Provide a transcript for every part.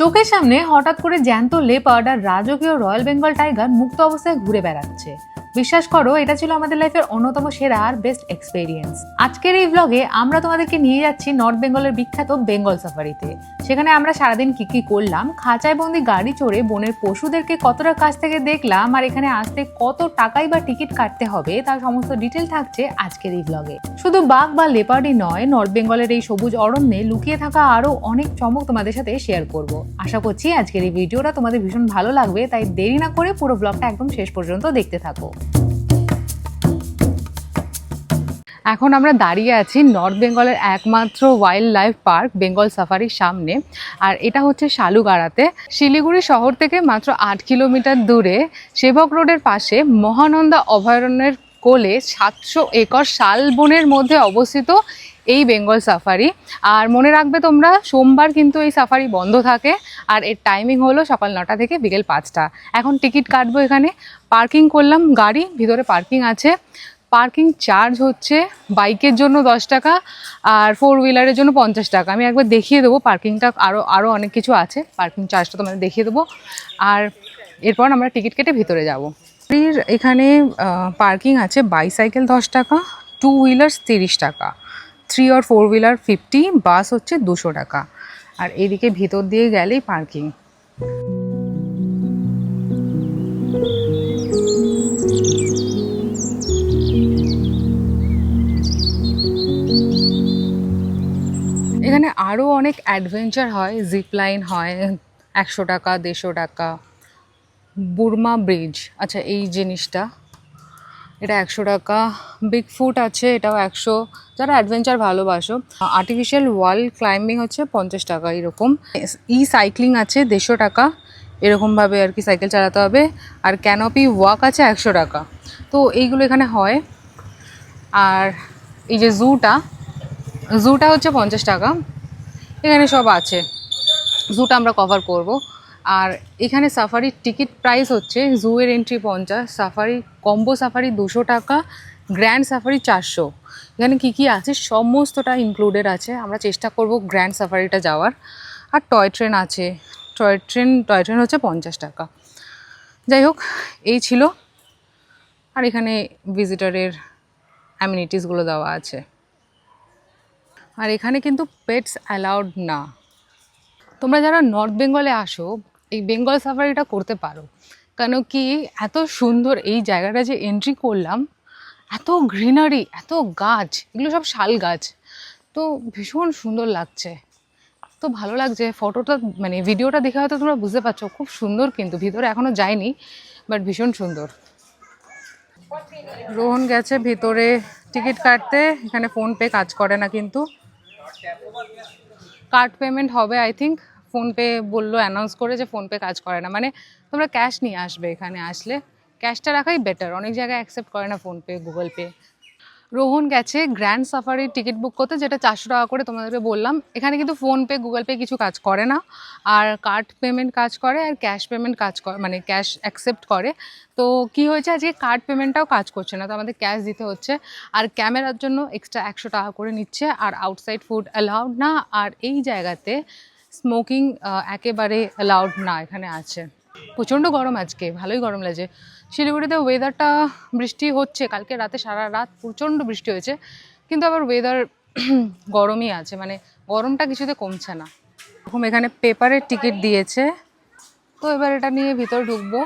চোখের সামনে হঠাৎ করে জ্যান্ত লেপার্ড আর রাজকীয় রয়্যাল বেঙ্গল টাইগার মুক্ত অবস্থায় ঘুরে বেড়াচ্ছে। বিশ্বাস করো, এটা ছিল আমাদের লাইফের অন্যতম সেরা আর বেস্ট এক্সপেরিয়েন্স। আজকের এই ব্লগে আমরা তোমাদেরকে নিয়ে যাচ্ছি নর্থ বেঙ্গলের বিখ্যাত বেঙ্গল সাফারিতে। সেখানে আমরা সারাদিন কি কি করলাম, খাঁচায় বন্দি গাড়ি চড়ে বনের পশুদেরকে কতটা কাছ থেকে দেখলাম, আর এখানে আসতে কত টাকাই বা টিকিট কাটতে হবে, তার সমস্ত ডিটেল থাকছে আজকের এই ব্লগে। শুধু বাঘ বা লেপার্ডই নয়, নর্থ বেঙ্গলের এই সবুজ অরণ্যে লুকিয়ে থাকা আরো অনেক চমক তোমাদের সাথে শেয়ার করব। আশা করছি আজকের এই ভিডিওটা তোমাদের ভীষণ ভালো লাগবে, তাই দেরি না করে পুরো ব্লগটা একদম শেষ পর্যন্ত দেখতে থাকো। এখন আমরা দাঁড়িয়ে আছি নর্থ বেঙ্গলের একমাত্র ওয়াইল্ড লাইফ পার্ক বেঙ্গল সাফারির সামনে, আর এটা হচ্ছে শালুগাড়াতে। শিলিগুড়ি শহর থেকে মাত্র 8 কিলোমিটার দূরে সেবক রোডের পাশে মহানন্দা অভয়ারণ্যের কোলে 700 একর শালবনের মধ্যে অবস্থিত এই বেঙ্গল সাফারি। আর মনে রাখবে তোমরা, সোমবার কিন্তু এই সাফারি বন্ধ থাকে, আর এর টাইমিং হলো সকাল 9টা থেকে বিকেল 5টা। এখন টিকিট কাটবো, এখানে পার্কিং করলাম গাড়ি, ভিতরে পার্কিং আছে। পার্কিং চার্জ হচ্ছে বাইকের জন্য 10 টাকা আর 4 হুইলারের জন্য 50 টাকা। আমি একবার দেখিয়ে দেবো পার্কিংটা, আরও অনেক কিছু আছে, পার্কিং চার্জটা তোমাদের দেখিয়ে দেবো। আর এরপর আমরা টিকিট কেটে ভিতরে যাব। এখানে পার্কিং আছে বাইসাইকেল 10 টাকা, 2 হুইলার্স 30 টাকা, 3 আর 4 হুইলার 50, বাস হচ্ছে 200 টাকা। আর এদিকে ভিতর দিয়ে গেলেই পার্কিং। এখানে আরও অনেক অ্যাডভেঞ্চার হয়, জিপ লাইন হয় 100 টাকা, 150 টাকা। বুরমা ব্রিজ, আচ্ছা এই জিনিসটা, এটা 100 টাকা। বিগ ফুট আছে, এটাও 100, যারা অ্যাডভেঞ্চার ভালোবাসো। আর্টিফিশিয়াল ওয়াল ক্লাইম্বিং হচ্ছে 50 টাকা এরকম। সাইক্লিং আছে 150 টাকা, এরকমভাবে আর কি সাইকেল চালাতে হবে। আর ক্যানোপি ওয়াক আছে 100 টাকা। তো এইগুলো এখানে হয়। আর এই যে জুটা হচ্ছে 50 টাকা। এখানে সব আছে, জুটা আমরা কভার করব। আর এখানে সাফারির টিকিট প্রাইস হচ্ছে, জুয়ের এন্ট্রি 50, সাফারি কম্বো সাফারি 200 টাকা, গ্র্যান্ড সাফারি 400। এখানে কি কি আছে সমস্তটা ইনক্লুডেড আছে। আমরা চেষ্টা করব গ্র্যান্ড সাফারিটা যাওয়ার। আর টয় ট্রেন আছে, টয় ট্রেন হচ্ছে 50 টাকা। যাই হোক, এই ছিল। আর এখানে ভিজিটরের অ্যামিনিটিসগুলো দেওয়া আছে। আর এখানে কিন্তু পেটস অ্যালাউড না। তোমরা যারা নর্থ বেঙ্গলে আসো, এই বেঙ্গল সাফারিটা করতে পারো। কেন কি, এত সুন্দর এই জায়গাটা যে এন্ট্রি করলাম, এত গ্রিনারি, এত গাছ, এগুলো সব শাল গাছ, তো ভীষণ সুন্দর লাগছে। তো ভালো লাগছে। ফটোটা মানে ভিডিওটা দেখে হয়তো তোমরা বুঝতে পারছো, খুব সুন্দর, কিন্তু ভিতরে এখনও যায়নি, বাট ভীষণ সুন্দর। রোহন গেছে ভিতরে টিকিট কাটতে। এখানে ফোনপে কাজ করে না, কিন্তু কার্ড পেমেন্ট হবে আই থিঙ্ক। ফোনপে বললো, অ্যানাউন্স করে যে ফোনপে কাজ করে না, মানে তোমরা ক্যাশ নিয়ে আসবে। এখানে আসলে ক্যাশটা রাখাই বেটার, অনেক জায়গায় অ্যাকসেপ্ট করে না ফোনপে, গুগল পে। রোহন গেছে গ্র্যান্ড সাফারির টিকিট বুক করতে, যেটা 400 টাকা করে তোমাদেরকে বললাম। এখানে কিন্তু ফোনপে, গুগল পে কিছু কাজ করে না, আর কার্ড পেমেন্ট কাজ করে, আর ক্যাশ পেমেন্ট কাজ করে, মানে ক্যাশ অ্যাকসেপ্ট করে। তো কি হয়েছে, আজকে কার্ড পেমেন্টটাও কাজ করছে না, তো আমাদের ক্যাশ দিতে হচ্ছে। আর ক্যামেরার জন্য এক্সট্রা 100 টাকা করে নিচ্ছে। আর আউটসাইড ফুড অ্যালাউড না, আর এই জায়গাতে স্মোকিং একেবারে অ্যালাউড না এখানে আছে। প্রচণ্ড গরম আজকে, ভালোই গরম লাগছে। শিলিগুড়িতে ওয়েদারটা, বৃষ্টি হচ্ছে, কালকে রাতে সারা রাত প্রচণ্ড বৃষ্টি হয়েছে, কিন্তু আবার ওয়েদার গরমই আছে, মানে গরমটা কিছুতে কমছে না। এরকম এখানে পেপারের টিকিট দিয়েছে, তো এবার এটা নিয়ে ভিতরে ঢুকবো।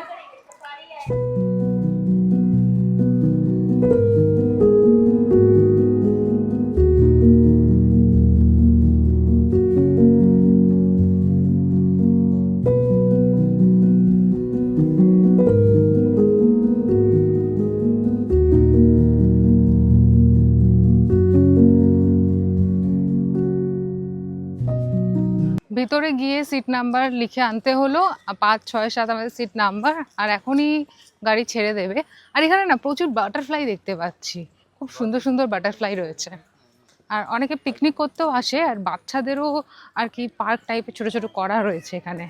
ভিতরে গিয়ে সিট নাম্বার লিখে আনতে হলো, 5, 6, 7 আমাদের সিট নাম্বার। আর এখনই গাড়ি ছেড়ে দেবে। আর এখানে না প্রচুর বাটারফ্লাই দেখতে পাচ্ছি, খুব সুন্দর সুন্দর বাটারফ্লাই রয়েছে। আর অনেকে পিকনিক করতেও আসে, আর বাচ্চাদেরও আর কি পার্ক টাইপের ছোট ছোট করা রয়েছে এখানে।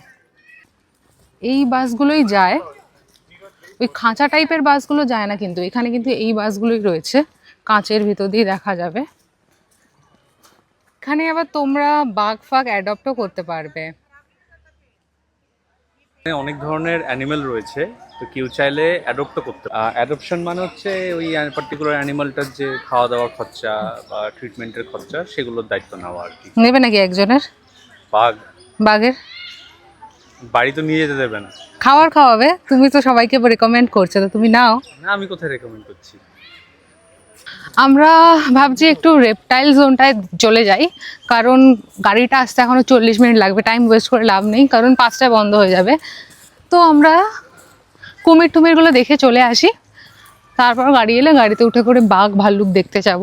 এই বাসগুলোই যায়, ওই খাঁচা টাইপের বাসগুলো যায় না, কিন্তু এখানে কিন্তু এই বাসগুলোই রয়েছে, কাঁচের ভিতর দিয়ে দেখা যাবে। এখানে আবার তোমরা বাঘ ফাগ অ্যাডপ্টও করতে পারবে। অনেক ধরনের অ্যানিমেল রয়েছে, তো কেউ চাইলে অ্যাডপ্টও করতে। অ্যাডপশন মানে হচ্ছে ওই পার্টিকুলার অ্যানিমালটার যে খাওয়া দাওয়ার খরচা বা ট্রিটমেন্টের খরচা সেগুলোর দায়িত্ব নেওয়া আর কি। নেবে নাকি একজনের? বাঘ বাঘের বাড়ি তো নিয়ে যেতে দেবে না। খাওয়ার খাওয়াবে? তুমি তো সবাইকে রেকমেন্ড করছো, তো তুমি নাও। না, আমি কোথায় রেকমেন্ড করছি। আমরা ভাবছি একটু রেপটাইল জোনটায় চলে যাই, কারণ গাড়িটা আসতে এখনো 40 মিনিট লাগবে। টাইম ওয়েস্ট করে লাভ নেই, কারণ 5টায় বন্ধ হয়ে যাবে। তো আমরা কুমির টুমিরগুলো দেখে চলে আসি, তারপর গাড়ি এলে গাড়িতে উঠে করে বাঘ ভাল্লুক দেখতে যাব।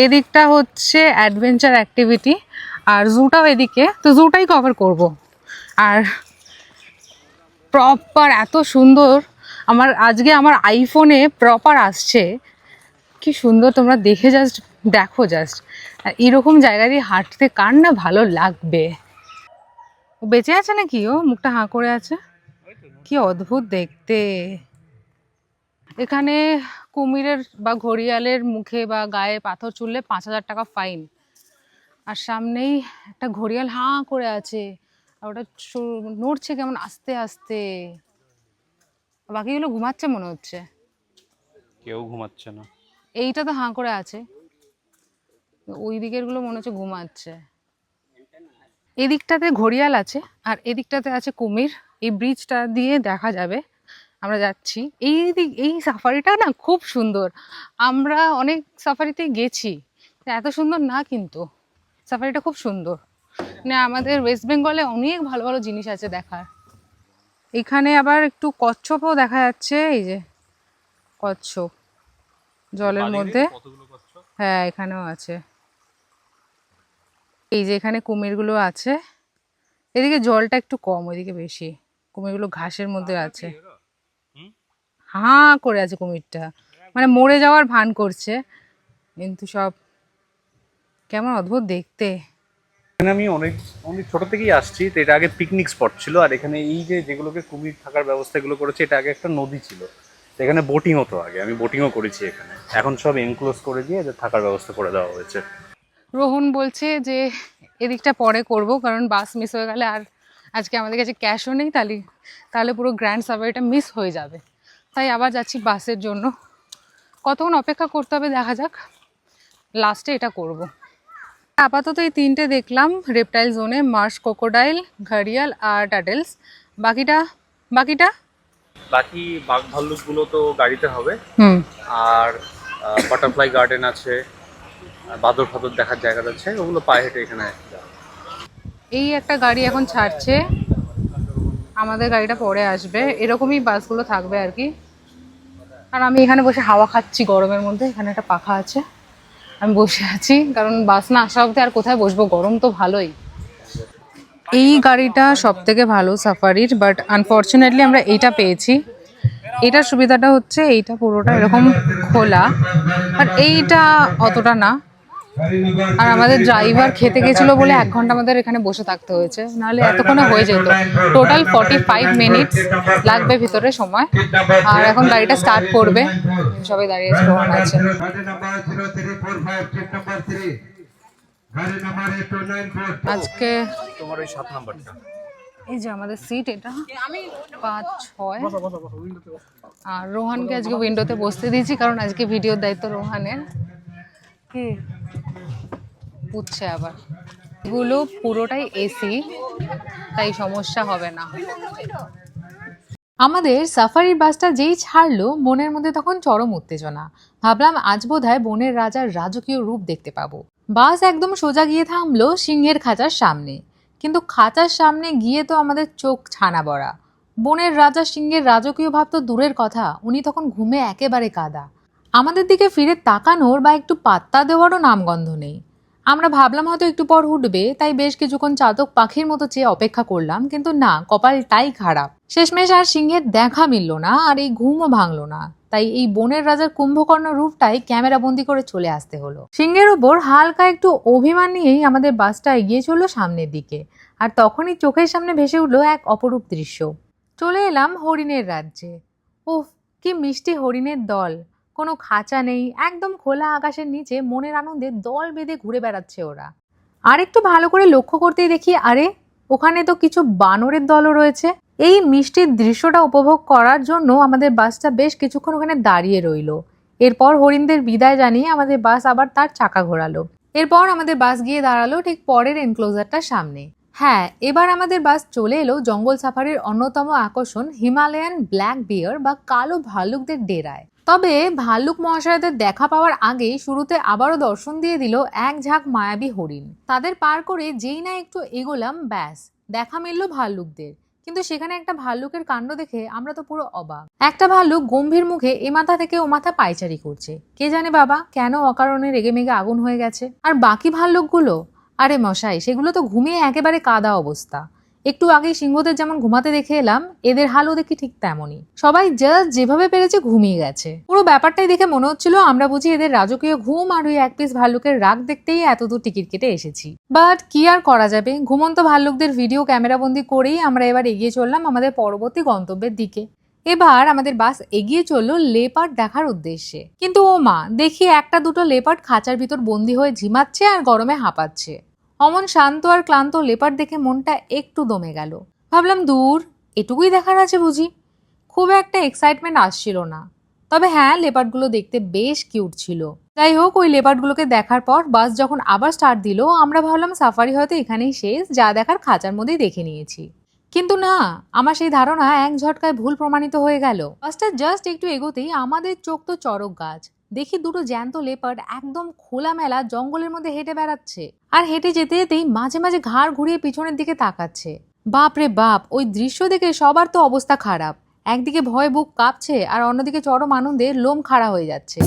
এদিকটা হচ্ছে অ্যাডভেঞ্চার অ্যাক্টিভিটি, আর জুটাও এদিকে, তো জুটাই কভার করব। আর প্রপার এত সুন্দর, আজকে আমার আইফোনে প্রপার আসছে, কি সুন্দর! তোমরা দেখে জাস্ট দেখো, জাস্ট এরকম জায়গা দিয়ে হাঁটতে কার না ভালো লাগবে। ও বেঁচে আছে নাকি? ও মুখটা হাঁ করে আছে, কি অদ্ভুত দেখতে। এখানে কুমিরের বা ঘড়িয়ালের মুখে বা গায়ে পাথর ছুঁড়লে 5,000 টাকা ফাইন। আর সামনেই একটা ঘড়িয়াল হাঁ করে আছে, আর ওটা নড়ছে কেমন আস্তে আস্তে। বাকিগুলো ঘুমাচ্ছে মনে হচ্ছে। কেউ ঘুমাচ্ছে না। এইটা তো হাঁ করে আছে, ওই দিকের গুলো মনে হচ্ছে ঘুমাচ্ছে। এদিকটাতে ঘড়িয়াল আছে আর এদিকটাতে আছে কুমির। এই ব্রিজটা দিয়ে দেখা যাবে। আমরা যাচ্ছি এই সাফারিটা না খুব সুন্দর। আমরা অনেক সাফারিতে গেছি, এত সুন্দর না, কিন্তু সাফারিটা খুব সুন্দর। মানে আমাদের ওয়েস্ট বেঙ্গলে অনেক ভালো ভালো জিনিস আছে দেখার। এখানে আবার একটু কচ্ছপও দেখা যাচ্ছে, এই যে কচ্ছপ জলের মধ্যে। হ্যাঁ, এখানেও আছে। এই যে এখানে কুমিরগুলো আছে, এদিকে জলটা একটু কম, ওইদিকে বেশি। কুমিরগুলো ঘাসের মধ্যে আছে, হাঁ করে আছে কুমিরটা, মানে মরে যাওয়ার ভান করছে, কিন্তু সব কেমন অদ্ভুত দেখতে। এখানে আমি অনেক অনেক ছোট থেকেই আসছি, তো এটা আগে পিকনিক স্পট ছিল। আর এখানে এই যে যেগুলোকে কুমির থাকার ব্যবস্থা এগুলো করেছে, এটা আগে একটা নদী ছিল, তো এখানে বোটিং হতো আগে। আমি বোটিংও করেছি এখানে। এখন সব এনক্লোজ করে দিয়ে এদের থাকার ব্যবস্থা করে দেওয়া হয়েছে। রোহন বলছে যে এদিকটা পরে করব, কারণ বাস মিস হয়ে গেলে আর আজকে আমাদের কাছে ক্যাশও নেই, তাহলে পুরো গ্র্যান্ড সাফারিটা মিস হয়ে যাবে। তাই আবার যাচ্ছি বাসের জন্য। কতক্ষণ অপেক্ষা করতে হবে দেখা যাক, লাস্টে এটা করব। আপাতত এই তিনটে দেখলাম রেপটাইল জোনে, মার্শ ক্রোকোডাইল, ঘড়িয়াল আর টাটেলস। বাকিটা বাকিটা বাকি বাঘ ভাল্লুকগুলো তো গাড়িতে হবে। হুম। আর বাটারফ্লাই গার্ডেন আছে, বাদর ফাদর দেখার জায়গা আছে, ওগুলো পায়ে হেঁটে এখানে। এই একটা গাড়ি এখন ছাড়ছে, আমাদের গাড়িটা পরে আসবে। এরকমই বাসগুলো থাকবে আর কি। আর আমি এখানে বসে হাওয়া খাচ্ছি গরমের মধ্যে। এখানে একটা পাখা আছে, আমি বসে আছি, কারণ বাস না আসা অবধি আর কোথায় বসবো, গরম তো ভালোই। এই গাড়িটা সব থেকে ভালো সাফারির, বাট আনফর্চুনেটলি আমরা এইটা পেয়েছি। এইটার সুবিধাটা হচ্ছে এইটা পুরোটা এরকম খোলা, আর এইটা অতটা না। আর আমাদের ড্রাইভার খেতে গেছিলো বলে 1 ঘন্টা আমাদের এখানে বসে থাকতে হয়েছে, নাহলে এতক্ষণে হয়ে যেত। টোটাল 45 মিনিটস লাগবে ভিতরে সময়। আর এখন গাড়িটা স্টার্ট করবে, সবাই দাঁড়িয়ে আছে, রোহন আছে। আজকে তোমার ওই 7 নাম্বারটা। এই যে আমাদের সিট, এটা 5, 6। আর রোহানকে আজকে উইন্ডোতে বসতে দিয়েছি, কারণ আজকে ভিডিওর দায়িত্ব রোহানের। কি বুঝছে আবার, এগুলো পুরোটাই এসি, তাই সমস্যা হবে না। আমাদের সাফারির বাসটা যেই ছাড়লো, মনের মধ্যে তখন চরম উত্তেজনা। ভাবলাম আজ বোধহয় বনের রাজার রাজকীয় রূপ দেখতে পাবো। বাস একদম সোজা গিয়ে থামলো সিংহের খাঁচার সামনে, কিন্তু খাঁচার সামনে গিয়ে তো আমাদের চোখ ছানা বড়া। বনের রাজা সিংহের রাজকীয় ভাব তো দূরের কথা, উনি তখন ঘুমে একেবারে কাদা। আমাদের দিকে ফিরে তাকানোর বা একটু পাত্তা দেওয়ারও নামগন্ধ নেই। আমরা ভাবলাম হয়তো একটু পর উঠবে, তাই বেশ কিছুক্ষণ চাতক পাখির মতো চেয়ে অপেক্ষা করলাম, কিন্তু না, কপালটাই খারাপ। শেষমেশ আর সিংহের দেখা মিলল না, আর এই ঘুমও ভাঙলো না। তাই এই বনের রাজার কুম্ভকর্ণ রূপটাই ক্যামেরা বন্দি করে চলে আসতে হলো। সিংহের উপর হালকা একটু অভিমান নিয়েই আমাদের বাসটা এগিয়ে চললো সামনের দিকে। আর তখনই চোখের সামনে ভেসে উঠলো এক অপরূপ দৃশ্য। চলে এলাম হরিণের রাজ্যে। উফ, কি মিষ্টি হরিণের দল! কোনো খাঁচা নেই, একদম খোলা আকাশের নিচে মনের আনন্দে দল বেঁধে ঘুরে বেড়াচ্ছে ওরা। আর একটু ভালো করে লক্ষ্য করতেই দেখি, আরে ওখানে তো কিছু বানরের দলও রয়েছে। এই মিষ্টির দৃশ্যটা উপভোগ করার জন্য আমাদের বাসটা বেশ কিছুক্ষণ ওখানে দাঁড়িয়ে রইলো। এরপর হরিণদের বিদায় জানিয়ে আমাদের বাস আবার তার চাকা ঘোরালো। এরপর আমাদের বাস গিয়ে দাঁড়ালো ঠিক পরের এনক্লোজারটার সামনে। হ্যাঁ, এবার আমাদের বাস চলে এলো জঙ্গল সাফারির অন্যতম আকর্ষণ হিমালয়ান ব্ল্যাক বিয়ার বা কালো ভাল্লুকদের ডেরায়। তবে ভাল্লুক মহাশয়দের দেখা পাওয়ার আগেই শুরুতে আবারও দর্শন দিয়ে দিল এক ঝাঁক মায়াবী হরিণ। তাদের পার করে যেই না একটু এগোলাম, ব্যাস দেখা মিলল ভাল্লুকদের। কিন্তু সেখানে একটা ভাল্লুকের কাণ্ড দেখে আমরা তো পুরো অবাক। একটা ভাল্লুক গম্ভীর মুখে এ মাথা থেকে ও মাথা পায়চারি করছে। কে জানে বাবা কেন অকারণে রেগে মেগে আগুন হয়ে গেছে। আর বাকি ভাল্লুকগুলো, আরে মশাই, সেগুলো তো ঘুমিয়ে একেবারে কাদা অবস্থা। একটু আগেই সিংহদের যেমন ঘুমাতে দেখে এলাম, এদের হালও দেখি ঠিক তেমনই। সবাই জাস্ট যেভাবে পেরেছে ঘুমিয়ে গেছে। পুরো ব্যাপারটাই দেখে মনে হচ্ছিল আমরা বুঝি এদের রাজকীয় ঘুম আর ওই এক পিস ভাল্লুকের রাগ দেখতেই এতদূর টিকিট কেটে এসেছি। বাট কি আর করা যাবে, ঘুমন্ত ভাল্লুকদের ভিডিও ক্যামেরাবন্দি করেই আমরা এবার এগিয়ে চললাম আমাদের পরবর্তী গন্তব্যের দিকে। এবার আমাদের বাস এগিয়ে চললো লেপার্ড দেখার উদ্দেশ্যে। কিন্তু ও মা, দেখি একটা দুটো লেপার্ড খাঁচার ভিতর বন্দি হয়ে ঝিমাচ্ছে আর গরমে হাঁপাচ্ছে। অমন শান্ত আর ক্লান্ত লেপার্ড দেখে মনটা একটু দমে গেল। ভাবলাম দূর, এটুকুই দেখার আছে বুঝি। খুব একটা এক্সাইটমেন্ট আসছিল না। তবে হ্যাঁ, লেপার্ডগুলো দেখতে বেশ কিউট ছিল। যাই হোক, ওই লেপার্ডগুলোকে দেখার পর বাস যখন আবার স্টার্ট দিল, আমরা ভাবলাম সাফারি হয়তো এখানেই শেষ, যা দেখার খাঁচার মধ্যেই দেখে নিয়েছি। কিন্তু না, আমার সেই ধারণা এক ঝটকায় ভুল প্রমাণিত হয়ে গেল। বাসটা জাস্ট একটু এগোতেই আমাদের চোখ তো চড়ক গাছ। দেখি দুটো জ্যান্ত লেপার্ড একদম খোলামেলা জঙ্গলের মধ্যে হেঁটে বেড়াচ্ছে। আর হেঁটে যেতে যেতেই মাঝে মাঝে ঘাড় ঘুরিয়ে পিছনের দিকে তাকাচ্ছে। বাপ রে বাপ, ওই দৃশ্য দেখে সবার তো অবস্থা খারাপ। একদিকে ভয়ে বুক কাঁপছে আর অন্যদিকে চরম আনন্দে লোম খাড়া হয়ে যাচ্ছে।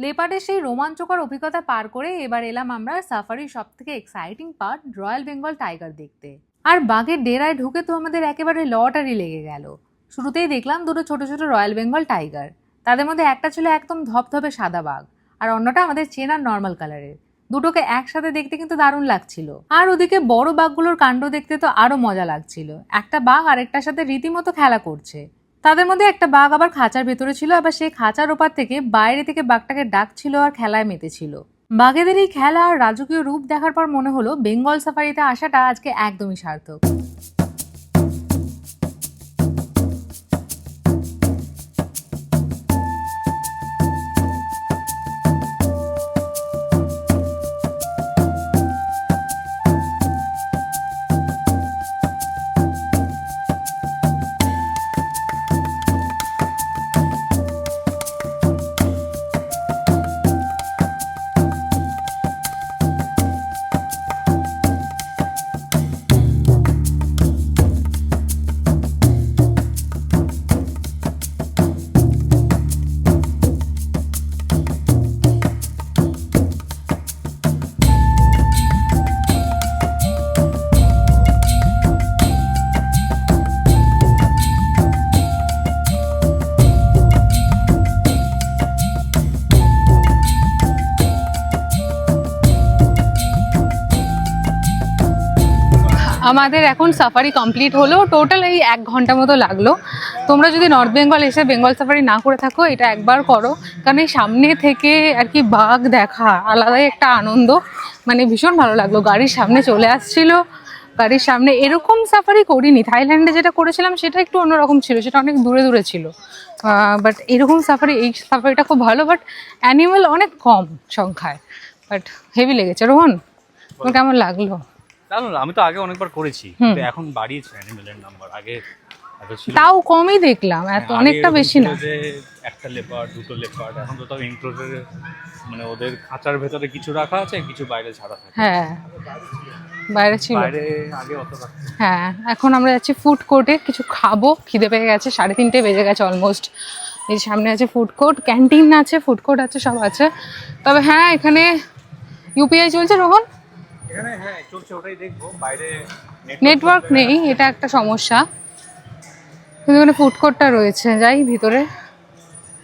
লেপার্ডের সেই রোমাঞ্চকর অভিজ্ঞতা পার করে এবার এলাম আমরা সাফারির সব থেকে exciting part, royal Bengal tiger দেখতে। আর বাঘের ডেরায় ঢুকে তো আমাদের একেবারে লটারি লেগে গেল। শুরুতেই দেখলাম দুটো ছোট ছোট রয়্যাল বেঙ্গল টাইগার। তাদের মধ্যে একটা ছিল একদম ধপধপে সাদা বাঘ, আর অন্যটা আমাদের চেনার নর্মাল কালারের। দুটোকে একসাথে দেখতে কিন্তু দারুণ লাগছিল। আর ওদিকে বড় বাঘগুলোর কাণ্ড দেখতে তো আরো মজা লাগছিল। একটা বাঘ আরেকটার সাথে রীতিমতো খেলা করছে। তাদের মধ্যে একটা বাঘ আবার খাঁচার ভেতরে ছিল, আবার সেই খাঁচার ওপার থেকে বাইরে থেকে বাঘটাকে ডাকছিল আর খেলায় মেতেছিল। বাঘেদের এই খেলা আর রাজকীয় রূপ দেখার পর মনে হলো বেঙ্গল সাফারিতে আসাটা আজকে একদমই সার্থক। আমাদের এখন সাফারি কমপ্লিট হলো। টোটাল এই 1 ঘন্টা মতো লাগলো। তোমরা যদি নর্থ বেঙ্গল এসে বেঙ্গল সাফারি না করে থাকো, এটা একবার করো। কারণ এই সামনে থেকে আর কি বাঘ দেখা আলাদাই একটা আনন্দ। মানে ভীষণ ভালো লাগলো। গাড়ির সামনে চলে আসছিল, বাড়ির সামনে। এরকম সাফারি করিনি, থাইল্যান্ডে যেটা করেছিলাম সেটা একটু অন্যরকম ছিল, সেটা অনেক দূরে দূরে ছিল। বাট এরকম সাফারি, এই সাফারিটা খুব ভালো, বাট অ্যানিমেল অনেক কম সংখ্যায়, বাট হেভি লেগেছে। রোহন, তোমার কেমন লাগলো? জানো না, আমি তো আগে অনেকবার করেছি, কিন্তু এখন বাড়িয়েছে অ্যানিমেলের নাম্বার। আগে এত ছিল, তাও কমই দেখলাম, এত অনেকটা বেশি না। যে একটা লেপার্ড, দুটো লেপার্ড, এখন তো তাও এনক্লোজারে, মানে ওদের খাঁচার ভেতরে কিছু রাখা আছে, কিছু বাইরে ছাড়া থাকে। হ্যাঁ, বাইরে ছিল। বাইরে আগে অত রাখতো না। হ্যাঁ, এখন আমরা যাচ্ছি ফুড কোর্টে, কিছু খাবো, খিদে পেয়ে গেছে, 3:30 বেজে গেছে অলমোস্ট। এই সামনে আছে ফুড কোর্ট, ক্যান্টিন আছে, ফুড কোর্ট আছে, সব আছে। তবে হ্যাঁ, এখানে ইউপিআই চলছে রোহন, এখানে হ্যাঁ চলছে, ওটাই দেখবো। বাইরে নেটওয়ার্ক নেই, এটা একটা সমস্যা। কিন্তু এখানে ফুড কোর্টটা রয়েছে, যাই ভিতরে।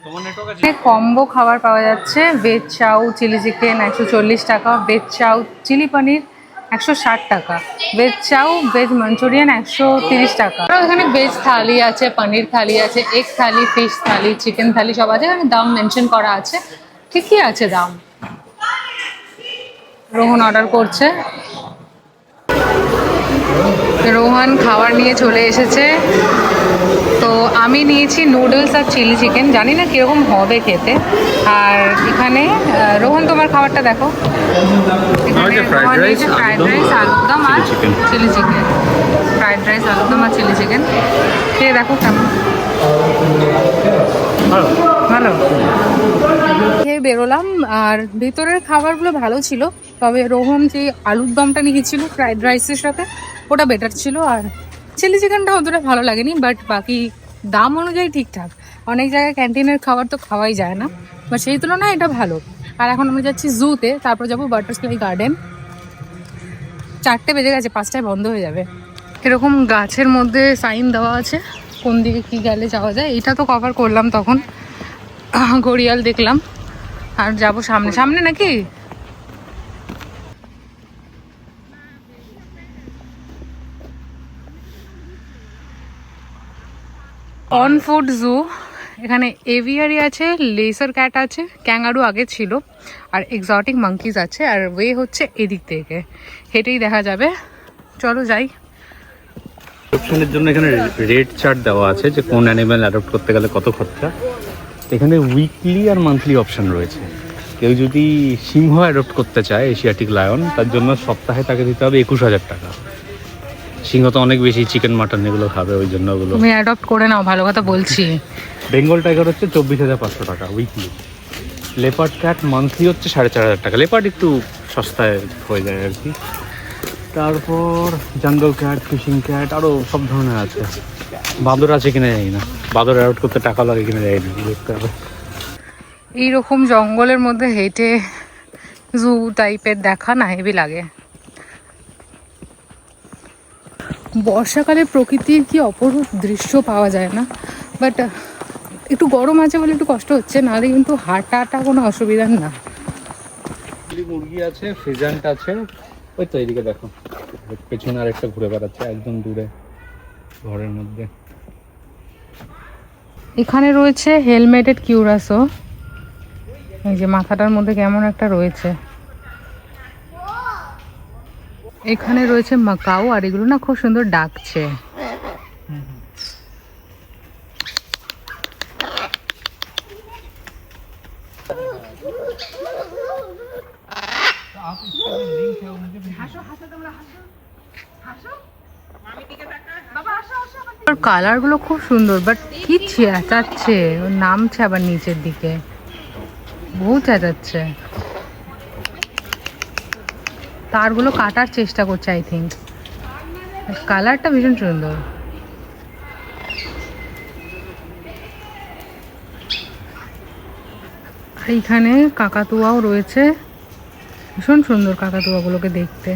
তোমার নেটওয়ার্ক আছে? কম্বো খাবার পাওয়া যাচ্ছে, ভেজ চাউ চিলি চিকেন 140 টাকা, ভেজ চাউ চিলি পনির 160 টাকা, ভেজ চাউ ভেজ মাঞ্চুরিয়ান 130 টাকা। আর এখানে ভেজ থালি আছে, পনির থালি আছে, এগ থালি, ফিশ থালি, চিকেন থালি, সব আছে। এখানে দাম মেনশন করা আছে, ঠিকই আছে দাম। রোহন অর্ডার করছে, রোহন খাবার নিয়ে চলে এসেছে। তো আমি নিয়েছি নুডলস আর চিলি চিকেন, জানি না কীরকম হবে খেতে। আর এখানে রোহন, তোমার খাবারটা দেখো। ফ্রাইড রাইস, আলুরদম আর চিলি চিকেন। ফ্রাইড রাইস, আলুরদম আর চিলি চিকেন খেয়ে দেখো কেমন। ভালো খেয়ে বেরোলাম। আর ভেতরের খাবারগুলো ভালো ছিল, তবে রোহন যে আলুর দমটা নিয়েছিল ফ্রাইড রাইসের সাথে, ওটা বেটার ছিল। আর চিলি চিকেনটা অতটা ভালো লাগেনি, বাট বাকি দাম অনুযায়ী ঠিকঠাক। অনেক জায়গায় ক্যান্টিনের খাবার তো খাওয়াই যায় না, বাট সেই তুলনায় এটা ভালো। আর এখন আমরা যাচ্ছি জুতে, তারপর যাবো বাটারফ্লাই গার্ডেন। 4টে বেজে গেছে, 5টায় বন্ধ হয়ে যাবে। এরকম গাছের মধ্যে সাইন দেওয়া আছে কোন দিকে কি গেলে যাওয়া যায়। এটা তো কভার করলাম তখন, ঘড়িয়াল দেখলাম। আর যাবো সামনে সামনে নাকি। অন ফুড জু, এখানে এভিয়ারি আছে, লেসার ক্যাট আছে, ক্যাঙ্গারু আগে ছিল, আর এক্সোটিক মাঙ্কিজ আছে। আর ওয়ে হচ্ছে এদিক থেকে, হেঁটেই দেখা যাবে। চলো যাই। অপশনের জন্য এখানে রেট চার্ট দেওয়া আছে, যে কোন অ্যানিমেল অ্যাডপ্ট করতে গেলে কত খরচা। এখানে উইকলি আর মান্থলি অপশন রয়েছে। কেউ যদি সিংহ অ্যাডপ্ট করতে চায়, এশিয়াটিক লায়ন, তার জন্য সপ্তাহে তাকে দিতে হবে 21,000 টাকা। সিংহ তো অনেক বেশি চিকেন মাটন এগুলো খাবে, ওই জন্য ওগুলো। তুমি অ্যাডপ্ট করে নাও, ভালো কথা বলছি। বেঙ্গল টাইগার হচ্ছে 24,500 টাকা উইকলি। লেপার্ড ক্যাট মান্থলি হচ্ছে 4,500 টাকা। লেপার্ড একটু সস্তায় হয়ে যায় আর কি। তারপর জঙ্গল ক্যাট, ফিশিং ক্যাট, আরও সব ধরনের আছে। বাঁদর আছে কিনা জানি না, বাঁদর অ্যাডপ্ট করতে টাকা লাগে কিনা জানি না, দেখতে হবে। এইরকম জঙ্গলের মধ্যে হেঁটে জু টাইপের দেখা না হেভি লাগে। বর্ষাকালে প্রকৃতির কি অপরূপ দৃশ্য পাওয়া যায় না, বাট একটু গরম আছে বলে একটু কষ্ট হচ্ছে, নাহলে কিন্তু হাঁটাটা কোনো অসুবিধা না। মুরগি আছে, ফ্রিজান্ট আছে, ওই তো এইদিকে দেখো, পেছনে আরেকটা ঘুরে বেড়াচ্ছে একদম দূরে ঘরের মধ্যে। এখানে রয়েছে হেলমেটেড কিউরাসও, এই যে মাথাটার মধ্যে কেমন একটা রয়েছে। এখানে রয়েছে মাকাও, আর এগুলো না খুব সুন্দর ডাকছে। কালার গুলো খুব সুন্দর, বাট কি চেঁচাচ্ছে, ওর নামছে আবার নিচের দিকে, বহু চেঁচাচ্ছে। তারগুলো কাটার চেষ্টা করছে আই থিঙ্ক। কালারটা ভীষণ সুন্দর। আর এইখানে কাকাতুয়াও রয়েছে, ভীষণ সুন্দর কাকাতুয়াগুলোকে দেখতে,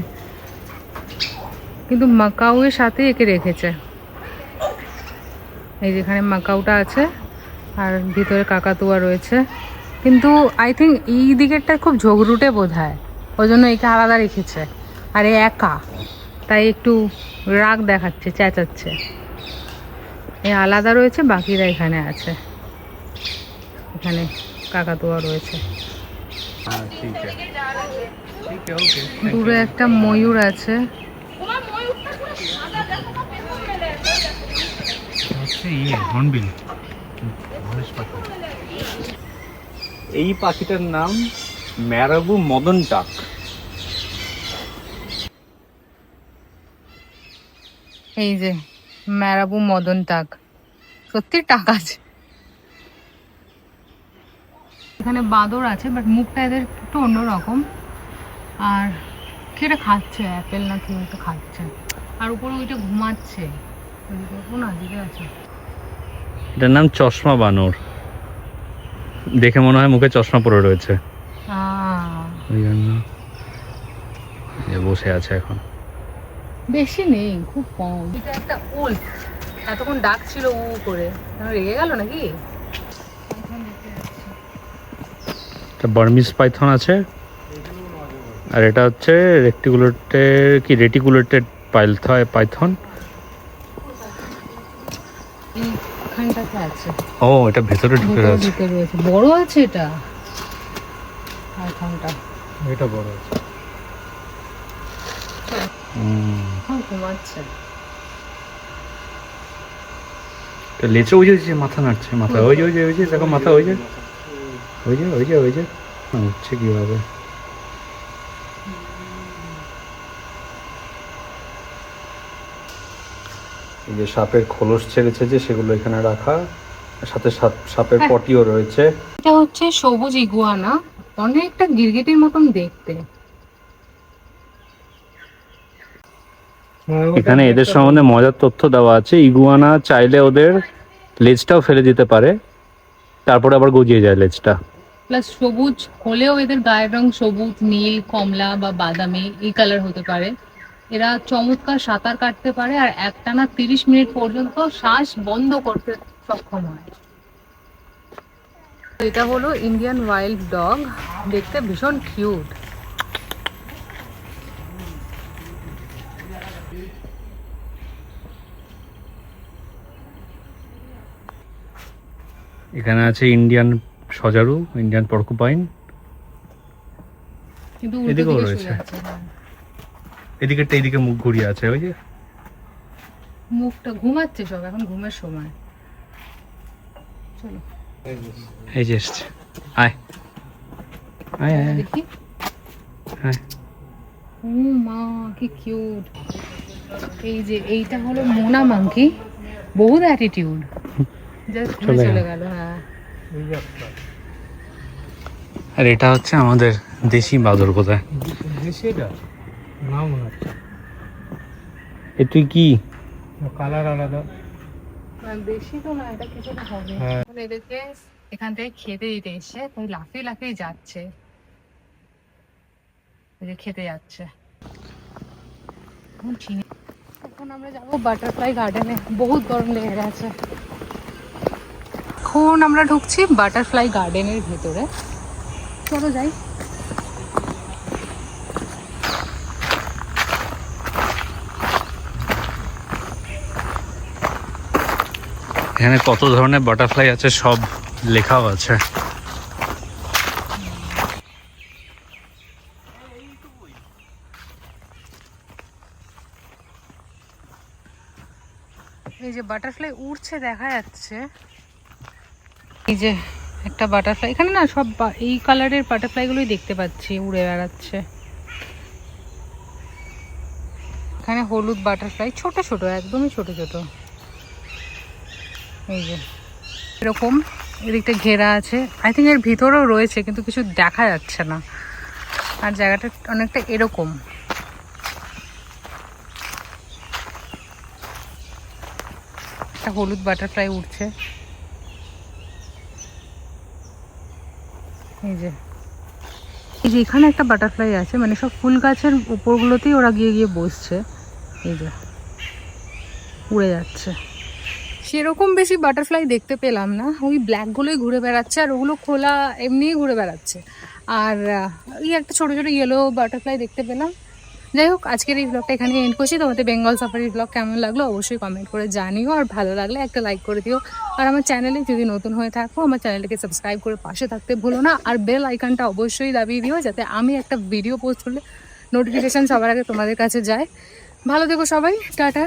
কিন্তু মাকাউয়ের সাথে একে রেখেছে। এই যেখানে মাকাউটা আছে আর ভিতরে কাকাতুয়া রয়েছে, কিন্তু আই থিঙ্ক এই দিকেরটা খুব ঝগড়ুটে বোধ হয়, ওই জন্য একে আলাদা রেখেছে। আর এ একা, তাই একটু রাগ দেখাচ্ছে, চেঁচাচ্ছে। এ আলাদা রয়েছে, বাকিরা এখানে আছে। এখানে কাকাতুয়া রয়েছে। দূরে একটা ময়ূর আছে। হচ্ছে হর্নবিল ধনেশ পাখি। এই পাখিটার নাম ম্যারাবু মদন টাক। এই যে ম্যারাবু মদন টাক, সত্যি টাক আছে। এখানে বাঁদর আছে, বাট মুখটা এদের একটু অন্যরকম। আর কেটা খাচ্ছে অ্যাপেল না কি একটা খাচ্ছে, আর উপরে ওইটা ঘুমাচ্ছে। কোন দিকে আছে? এটার নাম চশমা বানর, দেখে মনে হয় মুখে চশমা পরে রয়েছে, ওই জন্য বসে আছে এখন। বেশি নেই, খুব কম। এটা একটা উল, এতক্ষণ ডাক ছিল উ করে, রেগে গেল নাকি? একটা বার্মিজ পাইথন আছে, আর এটা হচ্ছে রেটিকুলেটেড পাইথন। এইখানটাতে আছে। ও, এটা ভেতরে ঢুকে আছে, বড় আছে এটা পাইথনটা। এটা বড় আছে। ঘুমাচ্ছে। লেচে ওই যে মাথা নাড়ছে, মাথা ওই যে দেখো, মাথা ওই যে উঠছে কিভাবে। এই যে সাপের খোলস ছেড়েছে যে, সেগুলো এখানে রাখা, সাথে সাপের পটিও রয়েছে। এটা হচ্ছে সবুজ ইগুয়ানা, অনেকটা গিরগিটির মতন দেখতে। এখানে এদের সম্বন্ধে মজার তথ্য দেওয়া আছে। ইগুয়ানা চাইলে ওদের লেজটাও ফেলে দিতে পারে, তারপরে আবার গজিয়ে যায় লেজটা। প্লাস সবুজ হলেও এদের গায়ের রং সবুজ, নীল, কমলা বা বাদামি এই কালার হতে পারে। এরা চমৎকার সাঁতার কাটতে পারে, আর একটানা 30 মিনিট পর্যন্ত শ্বাস বন্ধ করতে সক্ষম হয়। এটা হলো ইন্ডিয়ান ওয়াইল্ড ডগ, দেখতে ভীষণ কিউট। এখানে আছে ইন্ডিয়ান সজারু, ইন্ডিয়ান পর্কুপাইন, কিন্তু এদিকেও রয়েছে। এইদিকে মুখ ঘুরিয়ে আছে, ওই যে মুখটা ঘুমাচ্ছে সব, এখন ঘুমের সময়। চলো এই যে আয় আয় আয় দেখি। আয়। ও মা, কি কিউট। এই যে এইটা হলো মোনা মাঙ্কি, বহুত অ্যাটিটিউড, জাস্ট চলে গেল। হ্যাঁ, আর এটা হচ্ছে আমাদের দেশি বাদর। কোথায় দেশি? এটা নাম মনে হচ্ছে। এ তুই কি কালার আলাদা। বেশি তো না, এটা কিছু হবে। এদেরকে এখান থেকে খেতে দিতে এসে তাই লাফিয়ে লাফিয়ে যাচ্ছে, খেতে যাচ্ছে। এখন আমরা যাবো বাটারফ্লাই গার্ডেনে, বহুত গরম লেগে গেছে। এখন আমরা ঢুকছি বাটারফ্লাই গার্ডেনের ভেতরে, চলো যাই। এখানে কত ধরনের বাটারফ্লাই আছে সব লেখাও আছে। এই যে বাটারফ্লাই উড়ছে দেখা যাচ্ছে। এই যে একটা বাটারফ্লাই, এখানে না সব এই কালারের বাটারফ্লাই গুলোই দেখতে পাচ্ছি উড়ে বেড়াচ্ছে। এখানে হলুদ বাটারফ্লাই, ছোট ছোট, একদমই ছোট ছোট। এই যে এরকম এদিকটা ঘেরা আছে, আই থিঙ্ক এর ভিতরেও রয়েছে কিন্তু কিছু দেখা যাচ্ছে না। আর জায়গাটা অনেকটা এরকম। একটা হলুদ বাটারফ্লাই উঠছে। এই যে এখানে একটা বাটারফ্লাই আছে, মানে সব ফুল গাছের উপরগুলোতেই ওরা গিয়ে গিয়ে বসছে। এই যে উড়ে যাচ্ছে। সেরকম বেশি বাটারফ্লাই দেখতে পেলাম না, ওই ব্ল্যাকগুলোই ঘুরে বেড়াচ্ছে, আর ওগুলো খোলা এমনিই ঘুরে বেড়াচ্ছে। আর এই একটা ছোটো ছোটো ইয়েলো বাটারফ্লাই দেখতে পেলাম। যাই হোক, আজকের এই ব্লগটা এখানে এন্ড করছি। তোমাদের বেঙ্গল সাফারির ব্লগ কেমন লাগলো অবশ্যই কমেন্ট করে জানিও, আর ভালো লাগলে একটা লাইক করে দিও। আর আমার চ্যানেলে যদি নতুন হয়ে থাকো, আমার চ্যানেলটাকে সাবস্ক্রাইব করে পাশে থাকতে ভুলো না, আর বেল আইকনটা অবশ্যই দাবিয়ে দিও, যাতে আমি একটা ভিডিও পোস্ট করলে নোটিফিকেশান সবার আগে তোমাদের কাছে যায়। ভালো থেকো সবাই, টাটা।